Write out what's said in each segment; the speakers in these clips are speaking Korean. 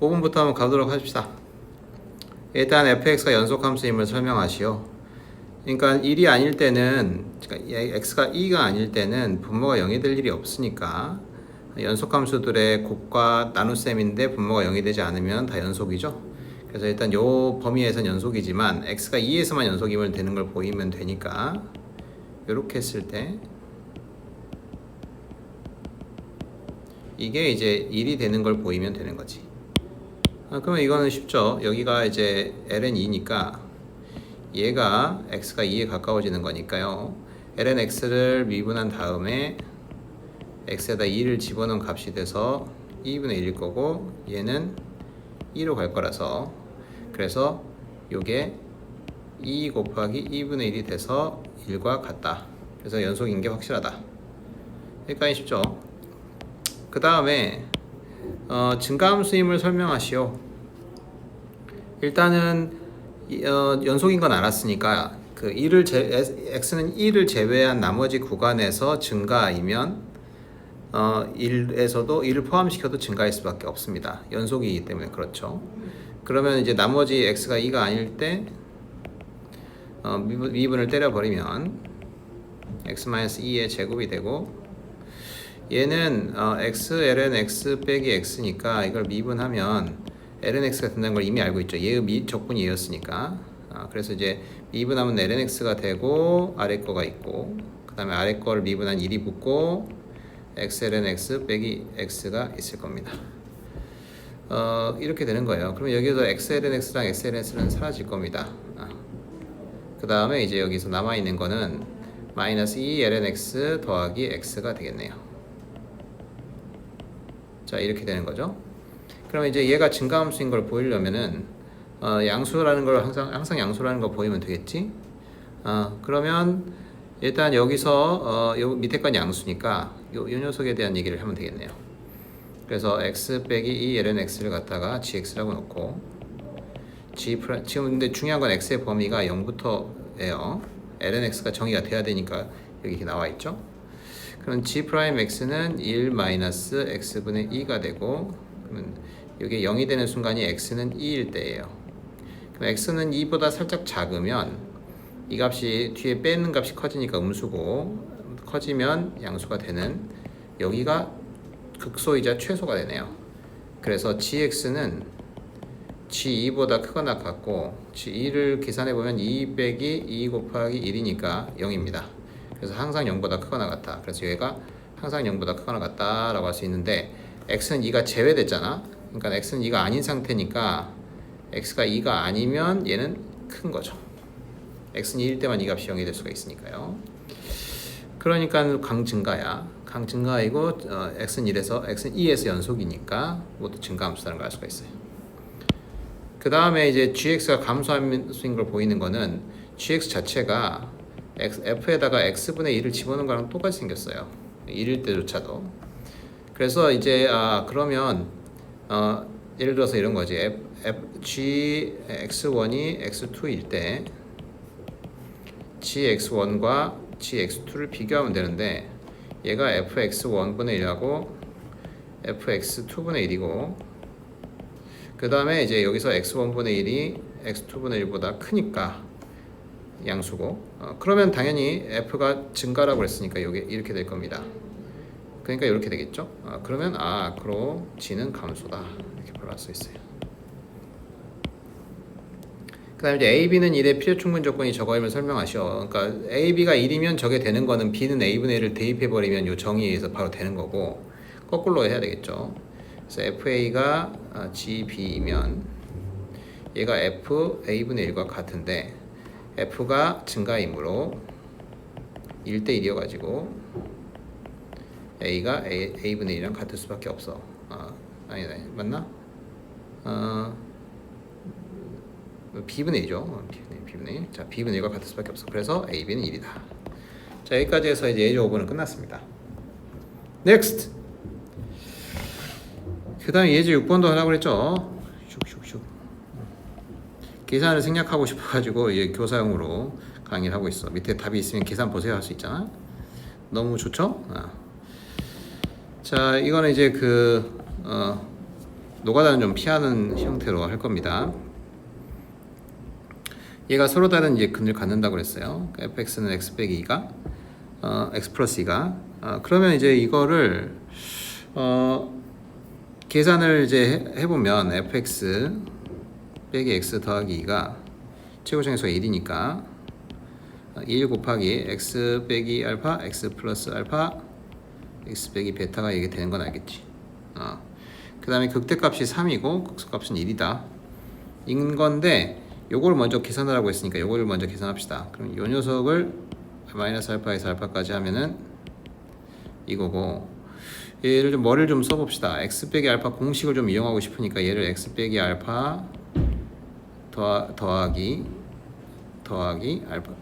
5번부터 한번 가도록 합시다. 일단 fx가 연속함수임을 설명하시오. 그러니까 1이 아닐 때는, 그러니까 x가 2가 아닐 때는 분모가 0이 될 일이 없으니까 연속함수들의 곱과 나눗셈인데 분모가 0이 되지 않으면 다 연속이죠. 그래서 일단 요 범위에선 연속이지만 x가 2에서만 연속임을 되는 걸 보이면 되니까 이렇게 했을 때 이게 이제 1이 되는 걸 보이면 되는 거지. 그러면 이거는 쉽죠. 여기가 이제 ln 2니까 얘가 x가 2에 가까워지는 거니까요. ln x를 미분한 다음에 x에다 2를 집어넣은 값이 돼서 2분의 1일 거고 얘는 2로 갈 거라서 그래서 요게 2 곱하기 2분의 1이 돼서 1과 같다. 그래서 연속인 게 확실하다. 여기까지 쉽죠. 그 다음에 증가함수임을 설명하시오. 일단은 연속인 건 알았으니까 그 x는 1을 제외한 나머지 구간에서 증가이면 1에서도 1을 포함시켜도 증가할 수밖에 없습니다. 연속이기 때문에 그렇죠. 그러면 이제 나머지 x가 2가 아닐 때 미분을 때려버리면 x-2의 제곱이 되고 얘는 x ln x 빼기 x니까 이걸 미분하면 ln x가 된다는 걸 이미 알고 있죠. 얘의 적분이 얘였으니까. 그래서 이제 미분하면 ln x가 되고 아래 거가 있고 그 다음에 아래 거를 미분한 1이 붙고 x ln x 빼기 x가 있을 겁니다. 이렇게 되는 거예요. 그러면 여기서 x ln x랑 x ln x는 사라질 겁니다. 그 다음에 이제 여기서 남아있는 거는 마이너스 2 ln x 더하기 x가 되겠네요. 자, 이렇게 되는 거죠. 그러면 이제 얘가 증가함수인 걸 보이려면은 양수라는 걸 항상 양수라는 거 보이면 되겠지. 그러면 일단 여기서 요 밑에 건 양수니까 요 녀석에 대한 얘기를 하면 되겠네요. 그래서 x 빼기 2 ln x를 갖다가 gx라고 놓고 지금 근데 중요한 건 x의 범위가 0부터예요. ln x가 정의가 돼야 되니까 여기 이렇게 나와 있죠. 그럼 g'x는 1 마이너스 x분의 2가 되고 그러면 이게 0이 되는 순간이 x는 2일 때예요. 그럼 x는 2보다 살짝 작으면 이 값이 뒤에 빼는 값이 커지니까 음수고 커지면 양수가 되는 여기가 극소이자 최소가 되네요. 그래서 gx는 g2보다 크거나 같고 g2를 계산해보면 2 빼기 2 곱하기 1이니까 0입니다. 그래서 항상 0보다 크거나 같다. 그래서 얘가 항상 0보다 크거나 같다 라고 할 수 있는데 x는 2가 제외됐잖아. 그러니까 x는 2가 아닌 상태니까 x가 2가 아니면 얘는 큰 거죠. x는 2일 때만 이 값이 0이 될 수가 있으니까요. 그러니까 강증가야. 강증가이고 x는 1에서 x는 2에서 연속이니까 모두 증가함수라는 걸 알 수가 있어요. 그 다음에 이제 gx가 감소함수인 걸 보이는 거는 gx 자체가 f에다가 x분의 1을 집어넣은 거랑 똑같이 생겼어요. 1일 때조차도. 그래서 이제 그러면 예를 들어서 이런 거지. gx1이 x2일 때 gx1과 gx2를 비교하면 되는데 얘가 fx1분의 1하고 fx2분의 1이고 그 다음에 이제 여기서 x1분의 1이 x2분의 1보다 크니까 양수고 그러면 당연히 f가 증가라고 했으니까 이게 이렇게 될 겁니다. 그러니까 이렇게 되겠죠. 그러면 그럼 g는 감소다 이렇게 표현할 수 있어요. 그 다음에 이제 a, b는 1의 필요 충분 조건이 저거임을 설명하셔. 그러니까 a, b가 1이면 저게 되는 거는 b는 a분의 1을 대입해버리면 요 정의에 의해서 바로 되는 거고 거꾸로 해야 되겠죠. 그래서 fa가 gb이면 얘가 f a분의 1과 같은데 f가 증가이므로 1대 1이어가지고 a가 a분의 1이랑 같을 수밖에 없어. 아니다 맞나? b분의 1이죠. b분의 1. 자, b분의 1과 같을 수밖에 없어. 그래서 ab는 1이다. 자, 여기까지 해서 이제 예제 5번은 끝났습니다. next. 그 다음에 예제 6번도 하라고 그랬죠. 슉슉슉. 계산을 생략하고 싶어가지고 이제 교사용으로 강의를 하고 있어. 밑에 답이 있으면 계산 보세요 할 수 있잖아. 너무 좋죠? 자, 이거는 이제 노가다는 좀 피하는 형태로 할 겁니다. 얘가 서로 다른 이제 근을 갖는다고 그랬어요. fx는 x 빼기 2가 x 플러스 2가 그러면 이제 이거를 계산을 이제 해보면 fx 빼기 x 더하기 2가 최고정에서 1이니까 1 곱하기 x 빼기 알파 x 플러스 알파 x 빼기 베타가 이게 되는 건 알겠지. 그 다음에 극대값이 3이고 극소값은 1이다 인 건데 요걸 먼저 계산하라고 했으니까 요거를 먼저 계산합시다. 그럼 요 녀석을 마이너스 알파에서 알파까지 하면은 이거고, 얘를 좀 머리를 좀 써봅시다. x 빼기 알파 공식을 좀 이용하고 싶으니까 얘를 x 빼기 알파 더하기 알파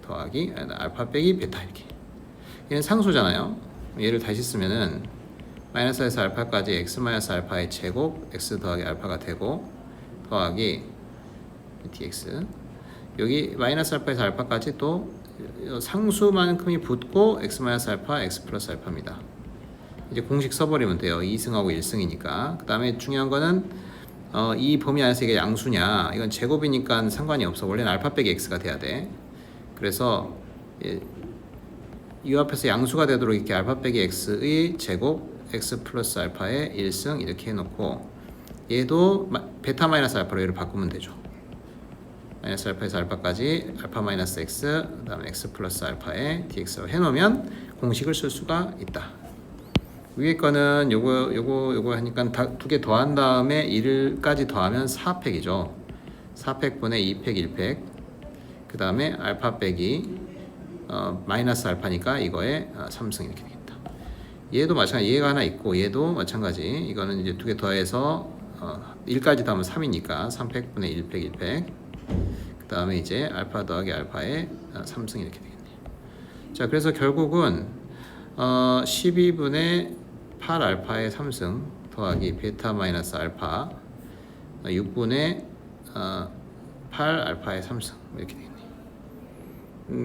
더하기 알파 빼기 베타 이렇게. 얘는 상수잖아요. 얘를 다시 쓰면은 마이너스에서 알파까지 x 마이너스 알파의 제곱 x 더하기 알파가 되고 더하기 dx 여기 마이너스 알파에서 알파까지 또 상수만큼이 붙고 x 마이너스 알파 x 플러스 알파입니다. 이제 공식 써버리면 돼요. 2승하고 1승이니까. 그 다음에 중요한 거는 이 범위 안에서 이게 양수냐, 이건 제곱이니까 상관이 없어. 원래는 알파 빼기 x가 돼야 돼. 그래서 이 앞에서 양수가 되도록 이렇게 알파 빼기 x의 제곱 x 플러스 알파의 1승 이렇게 해놓고 얘도 베타 마이너스 알파로 얘를 바꾸면 되죠. 마이너스 알파에서 알파까지 알파 마이너스 x 그 다음에 x 플러스 알파의 dx로 해놓으면 공식을 쓸 수가 있다. 위에 거는 요거 하니까 두 개 더한 다음에 1까지 더하면 4팩이죠. 4팩분의 2팩 1팩 그 다음에 알파 빼기 마이너스 알파니까 이거에 3승 이렇게 되겠다. 얘도 마찬가지, 얘가 하나 있고 얘도 마찬가지. 이거는 이제 두 개 더해서 1까지 더하면 3이니까 3팩분의 1팩 1팩 그 다음에 이제 알파 더하기 알파의 3승 이렇게 되겠네요. 자, 그래서 결국은 12분의 8 알파의 3승 더하기 베타 마이너스 알파 6분의 8 알파의 3승 이렇게 되겠네요.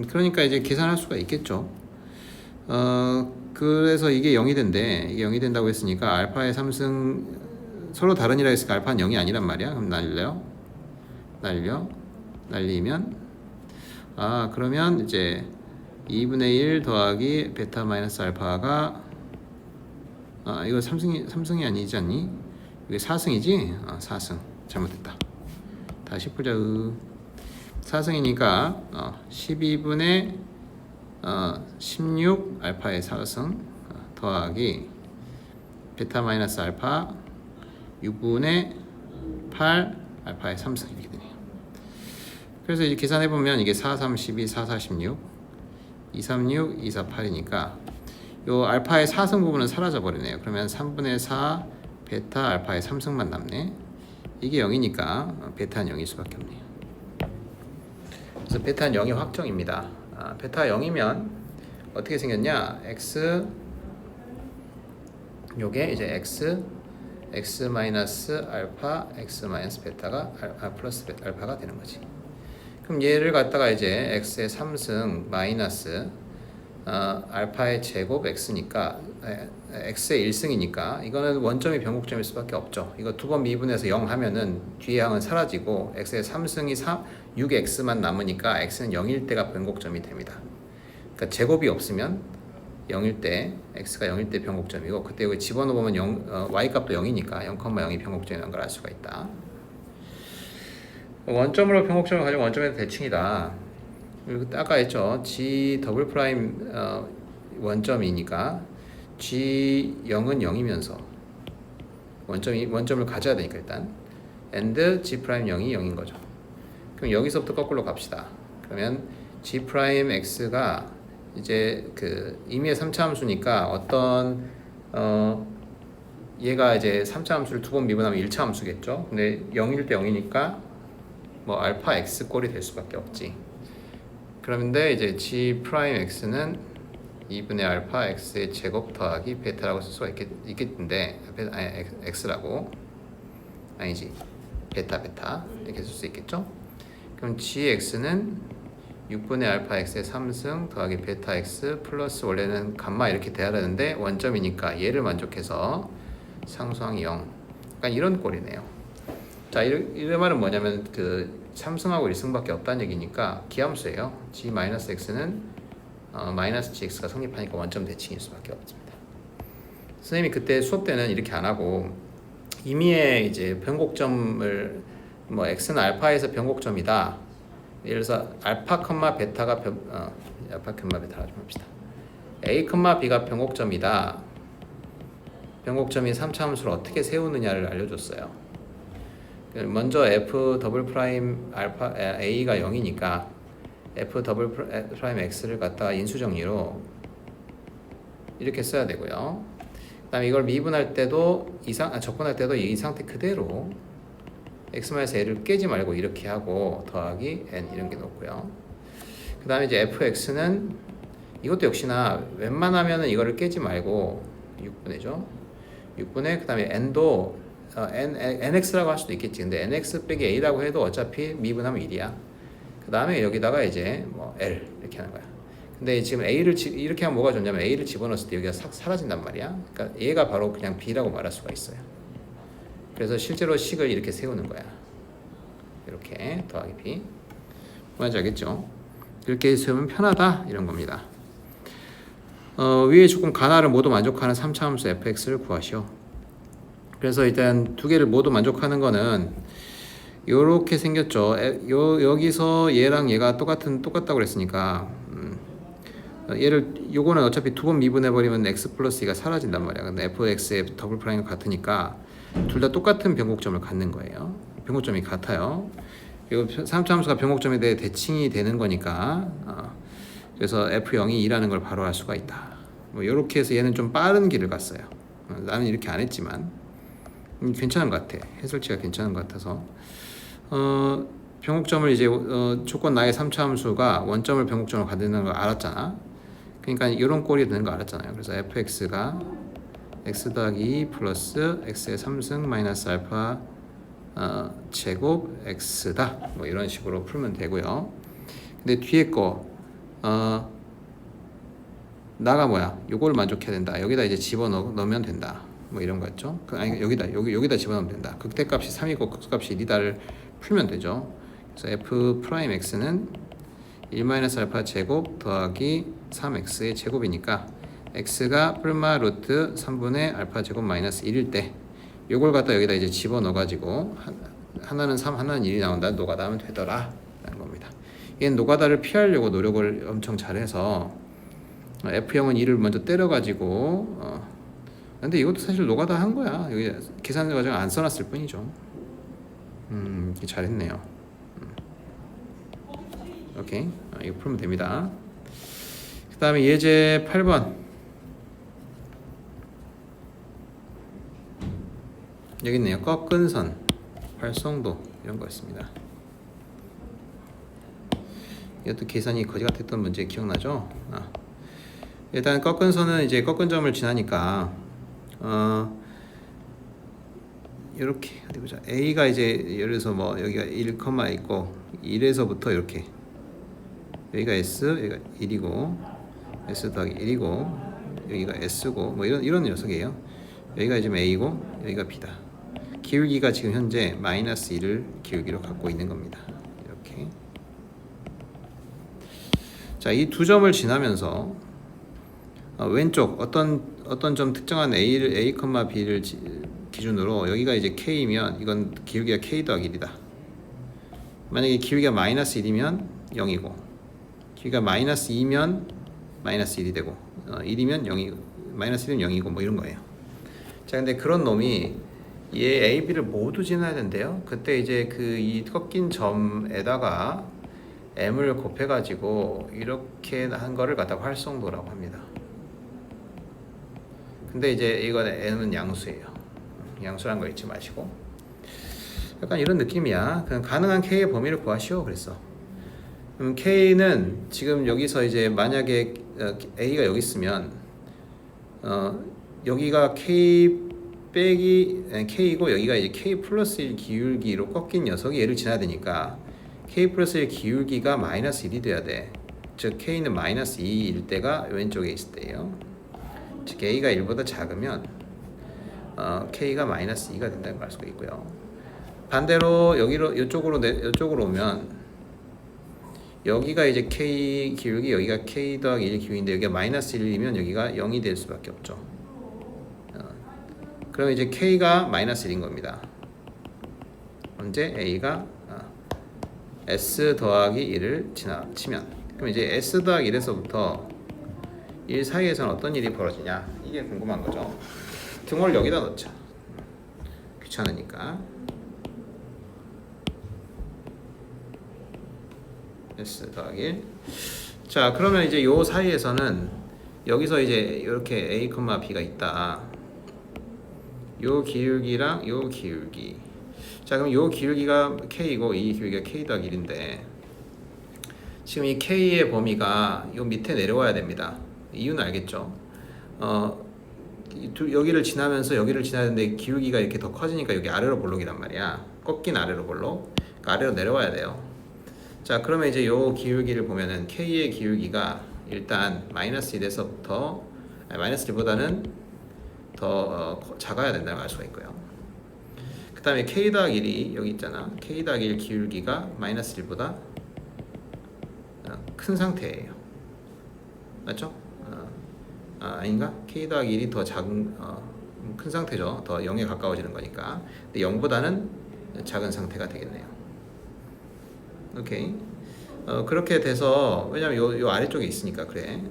그러니까 이제 계산할 수가 있겠죠. 그래서 이게 0이 된대. 이게 0이 된다고 했으니까 알파의 3승 서로 다른이라 했으니까 알파는 0이 아니란 말이야. 그럼 날리면 그러면 이제 2분의 1 더하기 베타 마이너스 알파가 이거 3승이 아니지 않니? 이게 4승이지? 4승 잘못했다. 다시 보자. 4승이니까 12분의 16 알파의 4승 더하기 베타 마이너스 알파 6분의 8 알파의 3승 이렇게 되네요. 그래서 이제 계산해보면 이게 4, 3, 12, 4, 4, 16 2, 3, 6, 2, 4, 8이니까 요 알파의 4승 부분은 사라져 버리네요. 그러면 3분의 4 베타 알파의 3승만 남네. 이게 0이니까 베타는 0일 수밖에 없네요. 그래서 베타는 0이 확정입니다. 베타 0이면 어떻게 생겼냐? x 요게 이제 x 마이너스 알파 x 마이너스 베타가 플러스 베타 알파가 되는 거지. 그럼 얘를 갖다가 이제 x의 3승 마이너스 알파의 제곱 x니까 x의 1승이니까 이거는 원점이 변곡점일 수밖에 없죠. 이거 두 번 미분해서 0 하면은 뒤에 항은 사라지고 x의 3승이 6x만 남으니까 x는 0일 때가 변곡점이 됩니다. 그러니까 제곱이 없으면 0일 때 x가 0일 때 변곡점이고 그때 여기 집어넣으면 y 값도 0이니까 0,0이 변곡점이라는 걸 알 수가 있다. 원점으로 변곡점을 가지고 원점의 대칭이다. 그리고 아까 했죠. G 더블 프라임 원점이니까 G0은 0이면서 원점을 가져야 되니까 일단 and G 프라임 0이 0인 거죠. 그럼 여기서부터 거꾸로 갑시다. 그러면 G 프라임 X가 이제 그 임의의 3차 함수니까 어떤 얘가 이제 3차 함수를 두 번 미분하면 1차 함수겠죠. 근데 0일 때 0이니까 뭐 알파 X 꼴이 될 수밖에 없지. 그런데 이제 G 프라임 X는 2분의 알파 X의 제곱 더하기 베타라고 쓸 수가 있겠는데 X라고 아니지 베타 이렇게 쓸 수 있겠죠. 그럼 GX는 6분의 알파 X의 3승 더하기 베타 X 플러스 원래는 감마 이렇게 돼야 되는데 원점이니까 얘를 만족해서 상수항이 0 약간 이런 꼴이네요. 자, 이 말은 뭐냐면 그 삼승하고 1승밖에 없다는 얘기니까 기함수예요. g-x는 마이너스 gx가 성립하니까 원점 대칭일 수밖에 없습니다. 선생님이 그때 수업 때는 이렇게 안 하고 임의의 이제 변곡점을 뭐 x는 알파에서 변곡점이다. 예를 들어서 알파, 베타가 알파, 베타가 좀 합시다. a, b가 변곡점이다. 변곡점인 3차 함수를 어떻게 세우느냐를 알려줬어요. 먼저 f 더블 프라임 알파 a가 0이니까 f 더블 프라임 x를 갖다가 인수정리로 이렇게 써야 되고요. 그다음에 이걸 미분할 때도 적분할 때도 이 상태 그대로 x-a를 깨지 말고 이렇게 하고 더하기 n 이런 게 넣고요. 그다음에 이제 fx는 이것도 역시나 웬만하면은 이거를 깨지 말고 6분의죠. 6분의 그다음에 n도 nx라고 할 수도 있겠지. 근데 nx 빼기 a라고 해도 어차피 미분하면 1이야. 그 다음에 여기다가 이제 뭐 l 이렇게 하는 거야. 근데 지금 a를 이렇게 하면 뭐가 좋냐면 a를 집어넣었을 때 여기가 사라진단 말이야. 그러니까 얘가 바로 그냥 b라고 말할 수가 있어요. 그래서 실제로 식을 이렇게 세우는 거야. 이렇게 더하기 b. 뭔지 알겠죠? 이렇게 세우면 편하다 이런 겁니다. 위에 조금 가나를 모두 만족하는 3차 함수 fx를 구하시오. 그래서 일단 두 개를 모두 만족하는 거는 요렇게 생겼죠. 여기서 얘랑 얘가 똑같다고 그랬으니까 요거는 어차피 두 번 미분해 버리면 x 플러스 2가 사라진단 말이야. 근데 fx의 더블 프라임이 같으니까 둘 다 똑같은 변곡점을 갖는 거예요. 변곡점이 같아요. 요 3차 함수가 변곡점에 대해 대칭이 되는 거니까 그래서 f0이 2라는 걸 바로 알 수가 있다. 뭐 요렇게 해서 얘는 좀 빠른 길을 갔어요. 나는 이렇게 안 했지만 괜찮은 것 같아. 해설치가 괜찮은 것 같아서 변곡점을 이제 조건 나의 3차 함수가 원점을 변곡점으로 가는 걸 알았잖아. 그러니까 이런 꼴이 되는 거 알았잖아요. 그래서 fx가 x 더하기 2 플러스 x의 3승 마이너스 알파 제곱 x다. 뭐 이런 식으로 풀면 되고요. 근데 뒤에 거 나가 뭐야? 요걸 만족해야 된다. 여기다 이제 집어넣으면 된다. 뭐 이런 거였죠. 아니 여기다 집어넣으면 된다. 극대값이 3이고 극소값이 1이다를 풀면 되죠. 그래서 f 프라임 x는 1 마이너스 알파 제곱 더하기 3x의 제곱이니까 x가 뿔마 루트 3분의 알파 제곱 마이너스 1일 때 요걸 갖다 여기다 이제 집어넣어 가지고 하나는 3 하나는 1이 나온다. 노가다 하면 되더라 라는 겁니다. 얘는 노가다를 피하려고 노력을 엄청 잘해서 f0은 2를 먼저 때려 가지고 근데 이것도 사실 노가다 한 거야. 여기 계산 과정 안 써놨을 뿐이죠. 잘했네요. 오케이. 이거 풀면 됩니다. 그 다음에 예제 8번. 여기 있네요. 꺾은 선, 활성도 이런 거 있습니다. 이것도 계산이 거지 같았던 문제 기억나죠? 일단 꺾은 선은 이제 꺾은 점을 지나니까 이렇게 어디 보자. a가 이제 예를 들어서 뭐 여기가 1, 있고 1에서부터 이렇게 여기가 s, 여기가 1이고 s 더하기 1이고 여기가 s고 뭐 이런 녀석이에요. 여기가 지금 a고 여기가 b다. 기울기가 지금 현재 마이너스 1을 기울기로 갖고 있는 겁니다. 이렇게. 자, 이 두 점을 지나면서 왼쪽 어떤 점 특정한 a, b를 기준으로 여기가 이제 k이면 이건 기울기가 k 더하기 1이다. 만약에 기울기가 마이너스 1이면 0이고 기울기가 마이너스 2면 마이너스 1이 되고 1이면 0이 마이너스 1이면 0이고 뭐 이런 거예요. 자, 근데 그런 놈이 얘 a, b를 모두 지나야 된대요. 그때 이제 이 꺾인 점에다가 m을 곱해가지고 이렇게 한 거를 갖다가 활성도라고 합니다. 근데 이제 이거는 n은 양수예요. 양수란 거 잊지 마시고 약간 이런 느낌이야. 그냥 가능한 k의 범위를 구하시오 그랬어. 그럼 k는 지금 여기서 이제 만약에 a가 여기 있으면 여기가 k 빼기 k이고 여기가 이제 k 플러스 1 기울기로 꺾인 녀석이 얘를 지나야 되니까 k 플러스 1 기울기가 마이너스 1이 돼야 돼. 즉 k는 마이너스 2일 때가 왼쪽에 있을 때예요. 즉 a가 1보다 작으면 k가 마이너스 2가 된다는 걸 알 수가 있고요. 반대로 여기로 이쪽으로 오면 여기가 이제 k 기울기, 여기가 k 더하기 1 기울기인데 여기가 마이너스 1이면 여기가 0이 될 수밖에 없죠. 그럼 이제 k가 마이너스 1인 겁니다. 언제 a가 s 더하기 1을 치면, 그럼 이제 s 더하기 1에서부터 1 사이에서는 어떤 일이 벌어지냐, 이게 궁금한 거죠. 등호를 여기다 넣자. 귀찮으니까. s 더하기 1. 자, 그러면 이제 요 사이에서는 여기서 이제 이렇게 a, b가 있다. 요 기울기랑 요 기울기. 자, 그럼 요 기울기가 k이고 이 기울기가 k 더하기 1인데 지금 이 k의 범위가 요 밑에 내려와야 됩니다. 이유는 알겠죠? 여기를 지나면서 여기를 지나야 되는데 기울기가 이렇게 더 커지니까 여기 아래로 볼록이란 말이야. 꺾인 아래로 볼록. 그러니까 아래로 내려와야 돼요. 자, 그러면 이제 요 기울기를 보면은 k의 기울기가 일단 마이너스 1에서부터 마이너스 1보다는 더 작아야 된다는 걸 알 수가 있고요. 그 다음에 k 더하기 1이 여기 있잖아. k 더하기 1 기울기가 마이너스 1보다 큰 상태예요. 맞죠? 아닌가? k 더하기 1이 더 작은 큰 상태죠. 더 0에 가까워지는 거니까. 근데 0보다는 작은 상태가 되겠네요. 오케이. 그렇게 돼서 왜냐면 요 아래쪽에 있으니까 그래.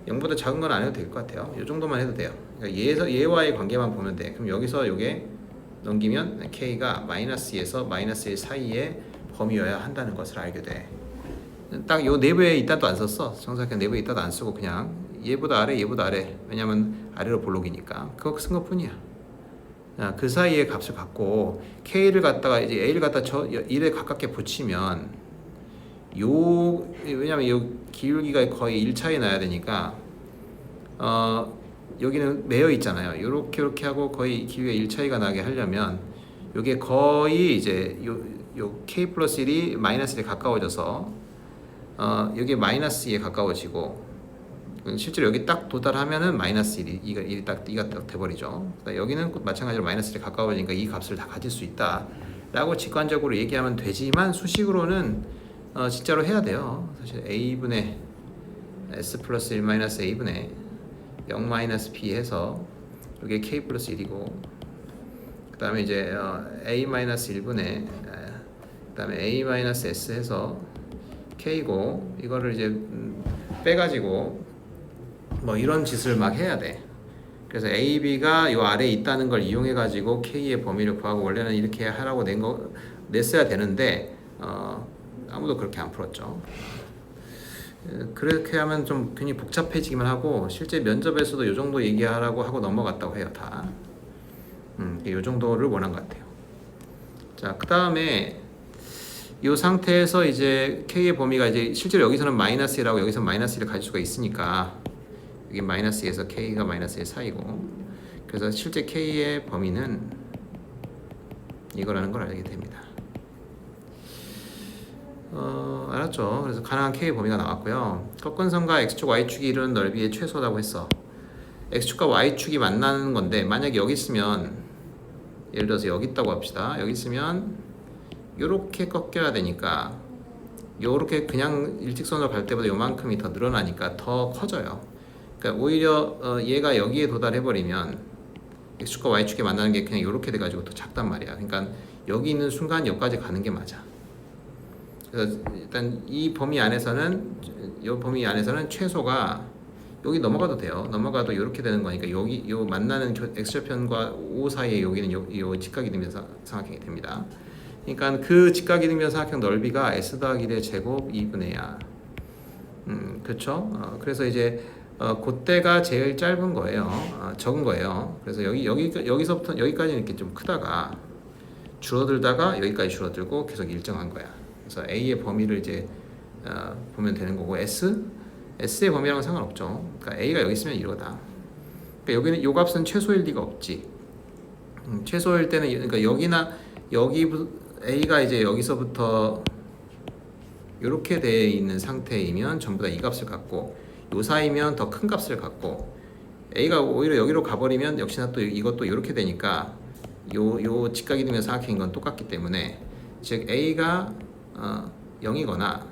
0보다 작은 건 안 해도 될 것 같아요. 요 정도만 해도 돼요. 그러니까 얘와의 관계만 보면 돼. 그럼 여기서 요게 넘기면 k가 마이너스 2에서 마이너스 1 사이의 범위여야 한다는 것을 알게 돼. 딱 요 내부에 있다도 안 썼어. 정사각형 내부에 있다도 안 쓰고 그냥 얘보다 아래, 얘보다 아래. 왜냐면 아래로 볼록이니까. 그거 쓴 것뿐이야. 그 사이의 값을 갖고 k를 갖다가 이제 a를 갖다 1에 가깝게 붙이면 왜냐면 요 기울기가 거의 1 차이 나야 되니까 여기는 매여 있잖아요. 요렇게 하고 거의 기울기가 1 차이가 나게 하려면 요게 거의 이제 요 k 플러스 1이 마이너스 1에 가까워져서 여기 마이너스 2에 가까워지고 실제로 여기 딱 도달하면은 마이너스 2가 딱 돼버리죠. 여기는 마찬가지로 마이너스 1에 가까워지니까 이 값을 다 가질 수 있다 라고 직관적으로 얘기하면 되지만 수식으로는 진짜로 해야 돼요. 사실 a분의 s 플러스 1 마이너스 a분의 0 마이너스 b 해서 이게 k 플러스 1이고 그 다음에 이제 a 마이너스 1분의 그 다음에 a 마이너스 s 해서 k고 이거를 이제 빼가지고 뭐 이런 짓을 막 해야 돼. 그래서 a, b가 요 아래에 있다는 걸 이용해 가지고 k의 범위를 구하고 원래는 이렇게 하라고 냈어야 되는데 아무도 그렇게 안 풀었죠. 그렇게 하면 좀 괜히 복잡해지기만 하고 실제 면접에서도 요 정도 얘기하라고 하고 넘어갔다고 해요. 다. 요 정도를 원한 것 같아요. 자, 그 다음에 이 상태에서 이제 k의 범위가 이제 실제로 여기서는 마이너스 1하고 여기서 마이너스 1을 가질 수가 있으니까 여기 마이너스 2에서 k가 마이너스 1 사이고 그래서 실제 k의 범위는 이거라는 걸 알게 됩니다. 알았죠? 그래서 가능한 k의 범위가 나왔고요. 꺾은선과 x축 y축이 이루는 넓이의 최소라고 했어. x축과 y축이 만나는 건데 만약에 여기 있으면 예를 들어서 여기 있다고 합시다. 여기 있으면 요렇게 꺾여야 되니까 요렇게 그냥 일직선으로 갈 때보다 요만큼이 더 늘어나니까 더 커져요. 그러니까 오히려 얘가 여기에 도달해 버리면 x축과 y축이 만나는 게 그냥 요렇게 돼 가지고 더 작단 말이야. 그러니까 여기 있는 순간 여기까지 가는 게 맞아. 그래서 일단 이 범위 안에서는 최소가 여기 넘어가도 돼요. 넘어가도 이렇게 되는 거니까 여기 요 만나는 x절편과 O 사이에 여기는 요 직각이등변 삼각형이 됩니다. 그러니까 그 직각이등변 삼각형 넓이가 s 더하기 1의 제곱 2분의 야. 그렇죠? 그래서 이제 그때가 제일 짧은 거예요. 적은 거예요. 그래서 여기서부터 여기까지는 이렇게 좀 크다가 줄어들다가 여기까지 줄어들고 계속 일정한 거야. 그래서 A의 범위를 이제 보면 되는 거고 S의 범위랑은 상관없죠. 그러니까 A가 여기 있으면 이거다. 그러니까 여기는 요 값은 최소일 리가 없지. 최소일 때는 그러니까 여기 A가 이제 여기서부터 이렇게 돼 있는 상태이면 전부 다 이 값을 갖고 요 사이면 더 큰 값을 갖고 A가 오히려 여기로 가버리면 역시나 또 이것도 이렇게 되니까 요 직각이동의 사각형인 건 똑같기 때문에 즉 A가 0이거나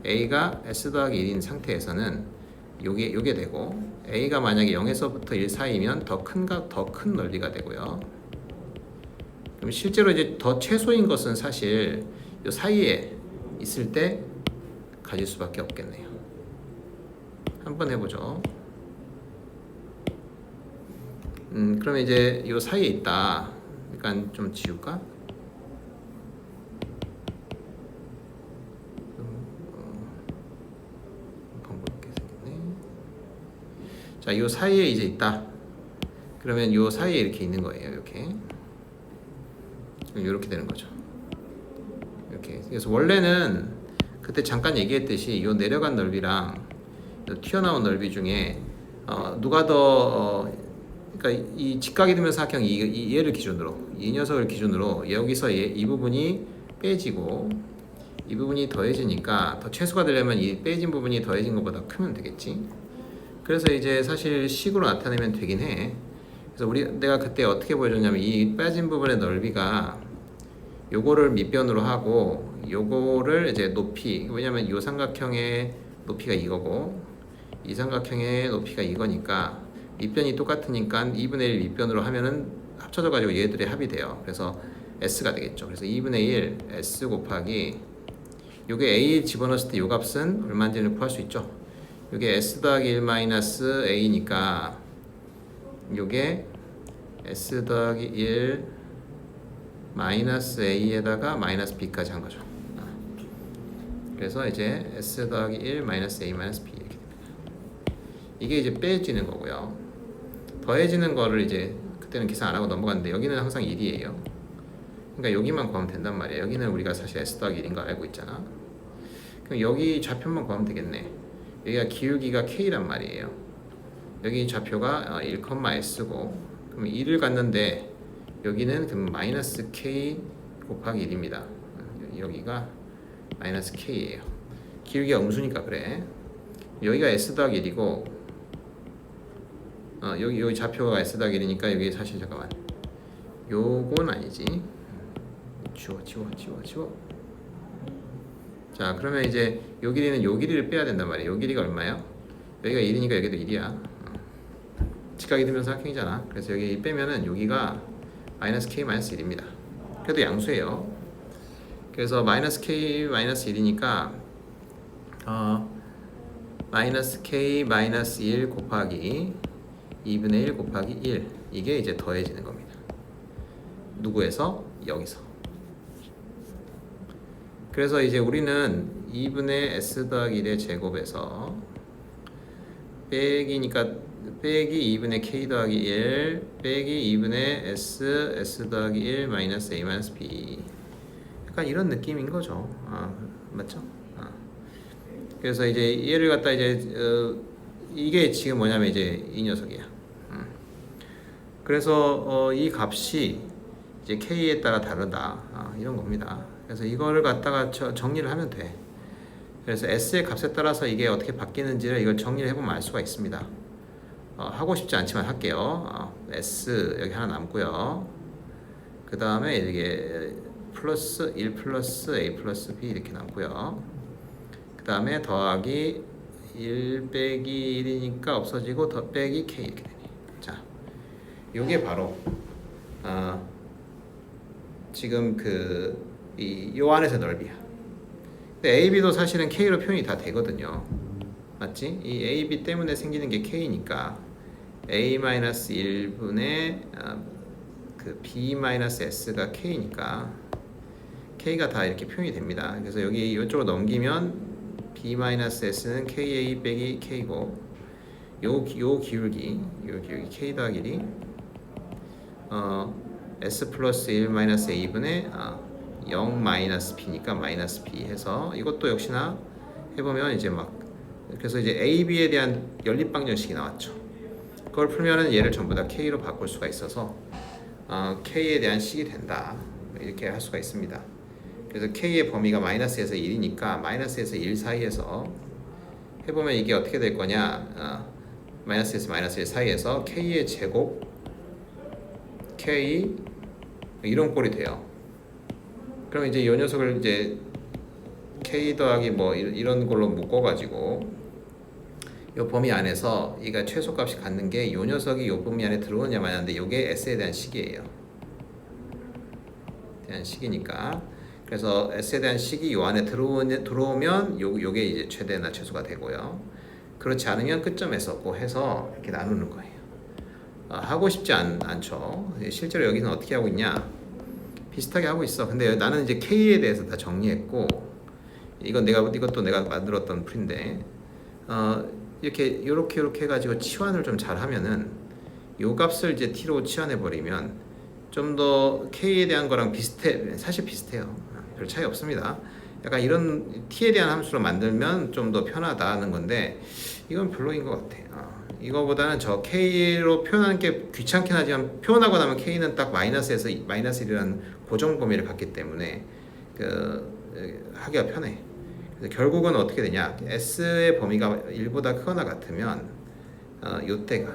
A가 S 더하기 1인 상태에서는 요게 되고 A가 만약에 0에서부터 1 사이면 더 큰 넓이가 되고요. 그럼 실제로 이제 더 최소인 것은 사실 요 사이에 있을 때 가질 수밖에 없겠네요. 한번 해보죠. 그러면 이제 요 사이에 있다. 그러니까 좀 지울까? 번거롭게 생겼네. 자, 요 사이에 이제 있다. 그러면 요 사이에 이렇게 있는 거예요. 이렇게 되는 거죠. 이렇게. 그래서 원래는 그때 잠깐 얘기했듯이 요 내려간 넓이랑 요 튀어나온 넓이 중에 누가 더 그러니까 이 직각이동면 사각형 얘를 기준으로 이 녀석을 기준으로 여기서 이 부분이 빼지고 이 부분이 더해지니까 더 최소가 되려면 이 빼진 부분이 더해진 것보다 크면 되겠지. 그래서 이제 사실 식으로 나타내면 되긴 해. 그래서 내가 그때 어떻게 보여줬냐면 이 빼진 부분의 넓이가 요거를 밑변으로 하고 요거를 이제 높이, 왜냐면 이 삼각형의 높이가 이거고 이 삼각형의 높이가 이거니까 밑변이 똑같으니까 2분의 1 밑변으로 하면은 합쳐져 가지고 얘들의 합이 돼요. 그래서 S가 되겠죠. 그래서 2분의 1 S 곱하기 요게 A 집어넣었을 때 요 값은 얼마인지를 구할 수 있죠. 요게 S 더하기 1 마이너스 A니까 요게 S 더하기 1 마이너스 A에다가 마이너스 B까지 한 거죠. 그래서 이제 S 더하기 1 마이너스 A 마이너스 B 이렇게 됩니다. 이게 이제 빼지는 거고요. 더해지는 거를 이제 그때는 계산 안 하고 넘어갔는데 여기는 항상 1이에요. 그러니까 여기만 구하면 된단 말이에요. 여기는 우리가 사실 S 더하기 1인 거 알고 있잖아. 그럼 여기 좌표만 구하면 되겠네. 여기가 기울기가 K란 말이에요. 여기 좌표가 1,S고 그럼 1을 갖는데 여기는 그럼 마이너스 K 곱하기 1입니다. 여기가 마이너스 K예요. 기울기가 음수니까 그래. 여기가 S 더하기 1이고 여기 좌표가 S 더하기 1이니까 여기 사실 잠깐만 요건 아니지. 지워. 자, 그러면 이제 요 길이는 요 길이를 빼야 된단 말이에요. 요 길이가 얼마예요? 여기가 1이니까 여기도 1이야. 직각이 되면 사각형이잖아. 그래서 여기 빼면은 여기가 마이너스 K 마이너스 1입니다. 그래도 양수예요. 그래서 마이너스 K 마이너스 1이니까 마이너스 K 마이너스 1 곱하기 2분의 1 곱하기 1 이게 이제 더해지는 겁니다. 누구에서? 여기서. 그래서 이제 우리는 2분의 S 더하기 1의 제곱에서 빼기니까 빼기 2분의 K 더하기 1 빼기 2분의 S 더하기 1 마이너스 A 마이너스 B 약간 이런 느낌인 거죠. 맞죠? 그래서 이제 얘를 갖다 이제 이게 지금 뭐냐면 이제 이 녀석이야. 그래서 이 값이 이제 K에 따라 다르다. 이런 겁니다. 그래서 이거를 갖다가 정리를 하면 돼. 그래서 S의 값에 따라서 이게 어떻게 바뀌는지를 이걸 정리를 해보면 알 수가 있습니다. 하고 싶지 않지만 할게요. S 여기 하나 남고요. 그 다음에 이게 플러스 1 플러스 A 플러스 B 이렇게 남고요. 그 다음에 더하기 1 빼기 1이니까 없어지고 더 빼기 K 이렇게 되네. 자, 요게 바로 지금 요 안에서 넓이야. 근데 AB도 사실은 K로 표현이 다 되거든요. 맞지? 이 AB 때문에 생기는 게 K니까 A-1분의 그 B-S가 K니까 K가 다 이렇게 표현이 됩니다. 그래서 여기 이쪽으로 넘기면 B-S는 KA 빼기 K고 요 기울기 K 더하기 1이 S 플러스 1 마이너스 A분의 0 마이너스 B니까 마이너스 B 해서 이것도 역시나 해보면 이제 막 그래서 이제 AB에 대한 연립방정식이 나왔죠. 그걸 풀면은 얘를 전부 다 K로 바꿀 수가 있어서 K에 대한 식이 된다 이렇게 할 수가 있습니다. 그래서 K의 범위가 마이너스에서 1이니까 마이너스에서 1 사이에서 해보면 이게 어떻게 될 거냐 마이너스에서 마이너스 1 사이에서 k의 제곱 k 이런 꼴이 돼요. 그럼 이제 이 녀석을 이제 k 더하기 뭐 이런 걸로 묶어가지고 이 범위 안에서 이가 최소값이 갖는 게 이 녀석이 이 범위 안에 들어오냐 마냐인데 이게 s에 대한 식이에요. 대한 식이니까 그래서 s에 대한 식이 요 안에 들어오면 요게 이제 최대나 최소가 되고요. 그렇지 않으면 끝점에서 고 해서 이렇게 나누는 거예요. 하고 싶지 않죠. 실제로 여기는 어떻게 하고 있냐? 비슷하게 하고 있어. 근데 나는 이제 k에 대해서 다 정리했고 이것도 내가 만들었던 풀인데 이렇게 해가지고 치환을 좀 잘하면은 요 값을 이제 t로 치환해 버리면 좀 더 k에 대한 거랑 사실 비슷해요. 별 차이 없습니다. 약간 이런 t에 대한 함수로 만들면 좀 더 편하다는 건데 이건 별로인 것 같아. 이거보다는 저 k로 표현하는 게 귀찮긴 하지만 표현하고 나면 k는 딱 마이너스에서 마이너스 1이라는 고정 범위를 갖기 때문에 하기가 편해. 그래서 결국은 어떻게 되냐? s의 범위가 1보다 크거나 같으면 요때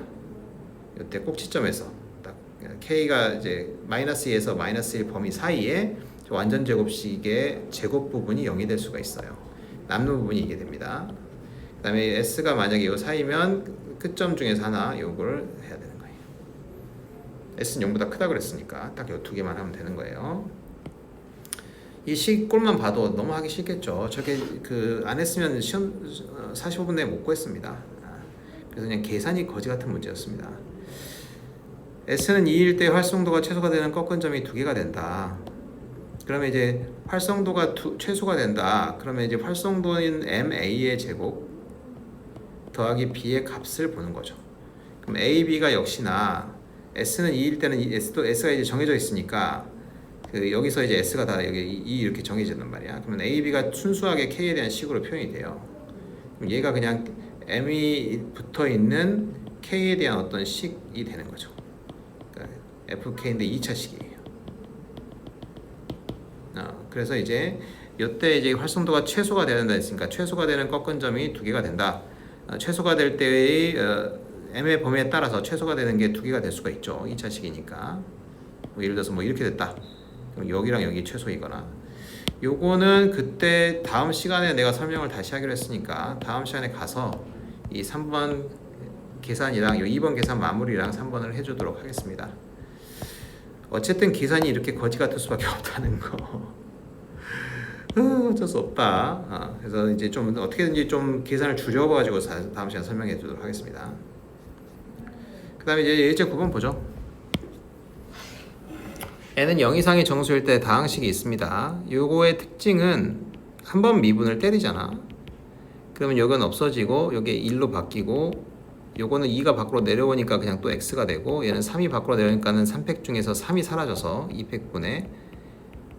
꼭지점에서 딱 k가 이제 마이너스 2에서 마이너스 1 범위 사이에 완전 제곱식의 제곱 부분이 0이 될 수가 있어요. 남는 부분이 이게 됩니다. 그 다음에 s가 만약에 요 사이면 끝점 중에서 하나 요걸 해야 되는 거예요. s는 0보다 크다 그랬으니까 딱 요 두 개만 하면 되는 거예요. 이 꼴만 봐도 너무 하기 싫겠죠. 저게 안 했으면 시험 45분 내에 못 구했습니다. 그래서 그냥 계산이 거지 같은 문제였습니다. s는 2일 때 활성도가 최소가 되는 꺾은 점이 두 개가 된다. 그러면 이제 활성도가 최소가 된다. 그러면 이제 활성도인 MA의 제곱 더하기 B의 값을 보는 거죠. 그럼 A, B가 역시나 S는 2일 때는 S가 이제 정해져 있으니까 여기서 이제 S가 다 여기 2 이렇게 정해진단 말이야. 그러면 A, B가 순수하게 K에 대한 식으로 표현이 돼요. 그럼 얘가 그냥 M이 붙어 있는 K에 대한 어떤 식이 되는 거죠. 그러니까 FK인데 2차 식이에요. 그래서 이제 이때 이제 활성도가 최소가 되야 된다 했으니까 최소가 되는 꺾은 점이 두 개가 된다. 최소가 될 때의 m의 범위에 따라서 최소가 되는 게 두 개가 될 수가 있죠. 2차식이니까 예를 들어서 뭐 이렇게 됐다. 그럼 여기랑 여기 최소이거나 요거는 그때 다음 시간에 내가 설명을 다시 하기로 했으니까 다음 시간에 가서 이 3번 계산이랑 요 2번 계산 마무리랑 3번을 해주도록 하겠습니다. 어쨌든 계산이 이렇게 거지 같을 수밖에 없다는 거. 어쩔 수 없다. 그래서 이제 좀 어떻게든지 좀 계산을 줄여가지고 다음 시간 설명해 주도록 하겠습니다. 그 다음에 이제 예제 9번 보죠. n은 0 이상의 정수일 때 다항식이 있습니다. 요거의 특징은 한번 미분을 때리잖아. 그러면 요건 없어지고 요게 1로 바뀌고 요거는 2가 밖으로 내려오니까 그냥 또 x가 되고 얘는 3이 밖으로 내려오니까는 3팩 중에서 3이 사라져서 2팩분의